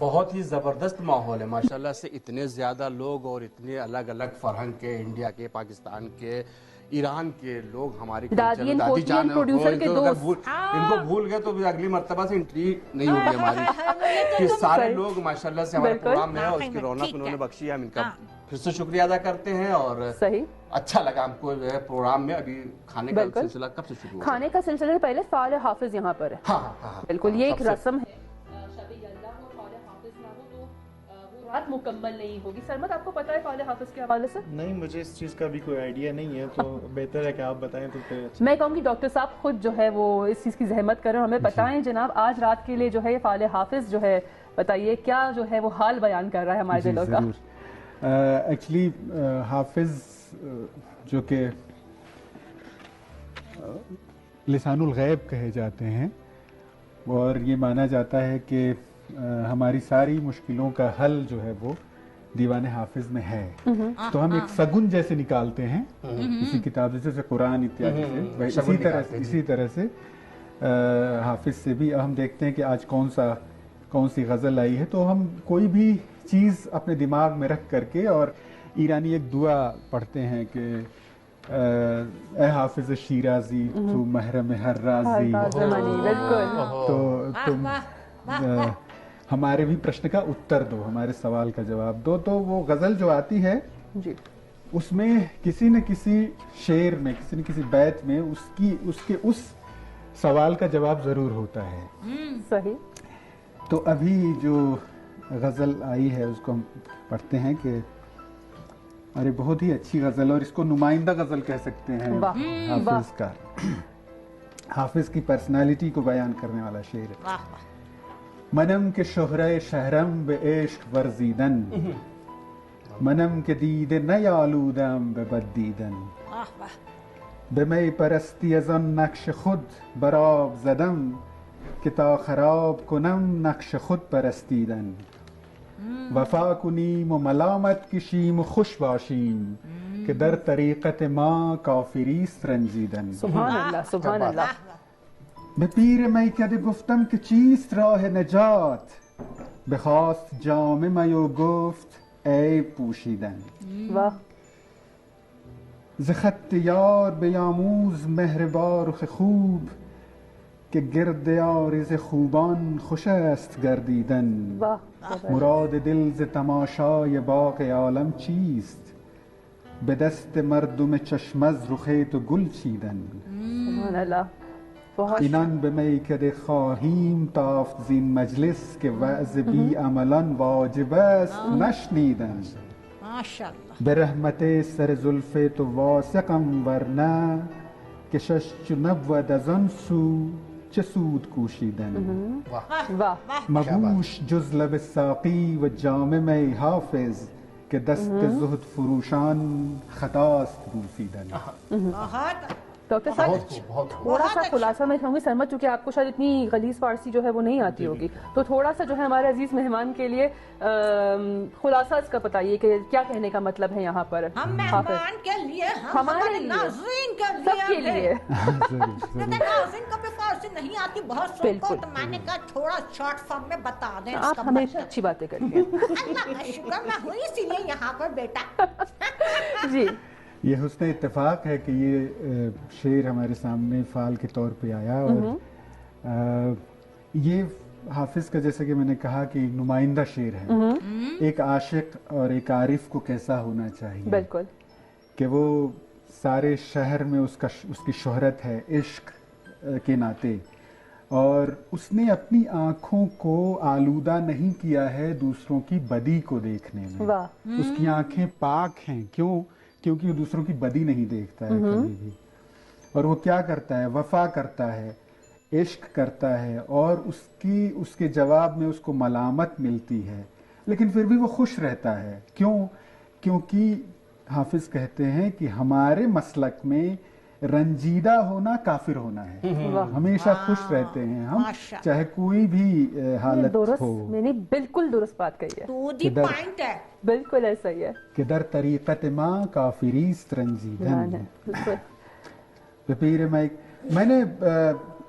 بہت ہی زبردست ماحول ہے ماشاءاللہ سے، اتنے زیادہ لوگ اور اتنے الگ الگ فرہنگ کے، انڈیا کے، پاکستان کے، ایران کے لوگ ہماری دادی دادی جان پروڈیوسر کے دوست ان کو بھول گئے تو اگلی مرتبہ سے انٹری نہیں ہوگی ہماری کہ سارے لوگ ماشاءاللہ سے ہمارے پروگرام میں ہیں اور اس کی رونق انہوں نے بخشی ہے. ہم ان کا پھر سے شکریہ ادا کرتے ہیں اور اچھا لگا ہم کو جو ہے پروگرام میں. ابھی کھانے کا سلسلہ کب سے شروع ہوا؟ کھانے کا سلسلہ پہلے فعال حافظ یہاں پر ہے. ہاں بالکل، یہ ایک رسم ہے. رات مکمل نہیں ہوگی. سرمد آپ کو پتا ہے فعال حافظ کے حوالے سے؟ نہیں، مجھے اس چیز کا بھی کوئی آئیڈیا نہیں ہے، تو بہتر ہے کہ آپ بتائیں تو پھر. میں کہوں گی ڈاکٹر صاحب خود جو ہے وہ اس چیز کی زحمت کریں اور ہمیں بتائیں جناب آج رات کے لیے جو ہے فعال حافظ جو ہے بتائیے کیا جو ہے وہ حال بیان کر رہا ہے ہمارے دلوں کا. ایکچولی حافظ جو کہ لسان الغیب کہے جاتے ہیں اور یہ مانا جاتا ہے کہ ہماری ساری مشکلوں کا حل جو ہے وہ دیوان حافظ میں ہے. تو ہم ایک سگن جیسے نکالتے ہیں کسی کتاب جیسے قرآن اتیادی سے، اسی طرح سے حافظ سے بھی ہم دیکھتے ہیں کہ آج کون سی غزل آئی ہے. تو ہم کوئی بھی چیز اپنے دماغ میں رکھ کر کے اور ایرانی ایک دعا پڑھتے ہیں کہ اے حافظ شیرازی تو محرم ہر رازی، تو تم ہمارے بھی پرشن کا اتر دو، ہمارے سوال کا جواب دو. تو وہ غزل جو آتی ہے اس میں کسی نہ کسی شعر میں، کسی نہ کسی بیت میں اس کے سوال کا جواب ضرور ہوتا ہے. صحیح. تو ابھی جو غزل آئی ہے اس کو ہم پڑھتے ہیں کہ ارے بہت ہی اچھی غزل، اور اس کو نمائندہ غزل کہہ سکتے ہیں حافظ کا. حافظ کی پرسنالٹی کو بیان کرنے والا شعر ہے. منم کے شہرہ شہرم به عشق ورزیدن، منم که دیده نیالودم به بد دیدن، به می پرستی از آن نقش خود بر آب زدم که تا خراب کنم نقش خود پرستیدن. وفا کنیم و ملامت کشیم و خوش باشیم که در طریقت ما کافریست رنجیدن. سبحان اللہ، سبحان اللہ. به پیر میکده گفتم که چیست راه نجات، بخواست جام می و گفت عیب پوشیدن. ز خط یار بیاموز مهربان رخ خوب، که گرد عارض خوبان خوش است گردیدن. مراد دل ز تماشای باغ عالم چیست، به دست مردم چشم از رخ تو گل چیدن. سبحان اللہ. اینان به میکده خواهیم تافت زین مجلس، که وعظ بی عملان واجب است نشنیدن. به رحمت سر زلف تو واثقم ورنه، که شش چو نبود از آن سو چه سود کوشیدن. مگوش جز لب ساقی و جام می حافظ، که دست زهد فروشان خطاست بوسیدن. ڈاکٹر صاحب تھوڑا سا خلاصہ میں چاہوں گی. سرمد چونکہ آپ کو شاید اتنی غلیظ فارسی جو ہے وہ نہیں آتی ہوگی، تو تھوڑا سا جو ہے ہمارے عزیز مہمان کے لیے خلاصہ اس کا بتائیے کہ کیا کہنے کا مطلب ہے یہاں پر. ہم مہمان کے لیے، ہمارے ناظرین کے لیے، سب کے لیے. ناظرین کو بھی فارسی نہیں آتی بہت سو کو، تو میں نے کہا تھوڑا شارٹ فارم میں بتا دیں. آپ ہمیشہ اچھی باتیں کرتے ہیں. اللہ کا شکر، میں ہوں اسی لیے یہاں پر بیٹا. جی، یہ حسن اتفاق ہے کہ یہ شعر ہمارے سامنے فعال کے طور پہ آیا. اور یہ حافظ کا جیسے کہ میں نے کہا کہ ایک نمائندہ شعر ہے. ایک عاشق اور ایک عارف کو کیسا ہونا چاہیے، بالکل، کہ وہ سارے شہر میں اس کی شہرت ہے عشق کے ناطے، اور اس نے اپنی آنکھوں کو آلودہ نہیں کیا ہے دوسروں کی بدی کو دیکھنے میں. اس کی آنکھیں پاک ہیں. کیونکہ وہ دوسروں کی بدی نہیں دیکھتا ہے کبھی بھی. اور وہ کیا کرتا ہے؟ وفا کرتا ہے، عشق کرتا ہے، اور اس کے جواب میں اس کو ملامت ملتی ہے، لیکن پھر بھی وہ خوش رہتا ہے. کیونکہ حافظ کہتے ہیں کہ ہمارے مسلک میں رنجیدہ ہونا کافر ہونا ہے. ہمیشہ خوش رہتے ہیں ہم، چاہے کوئی بھی حالت ہو. میں نے بالکل درست بات کہی ہے. تو دی پوائنٹ ہے، بالکل ایسا ہی ہے کہ در طریقت ما کافریست رنجیدن. پیر میں نے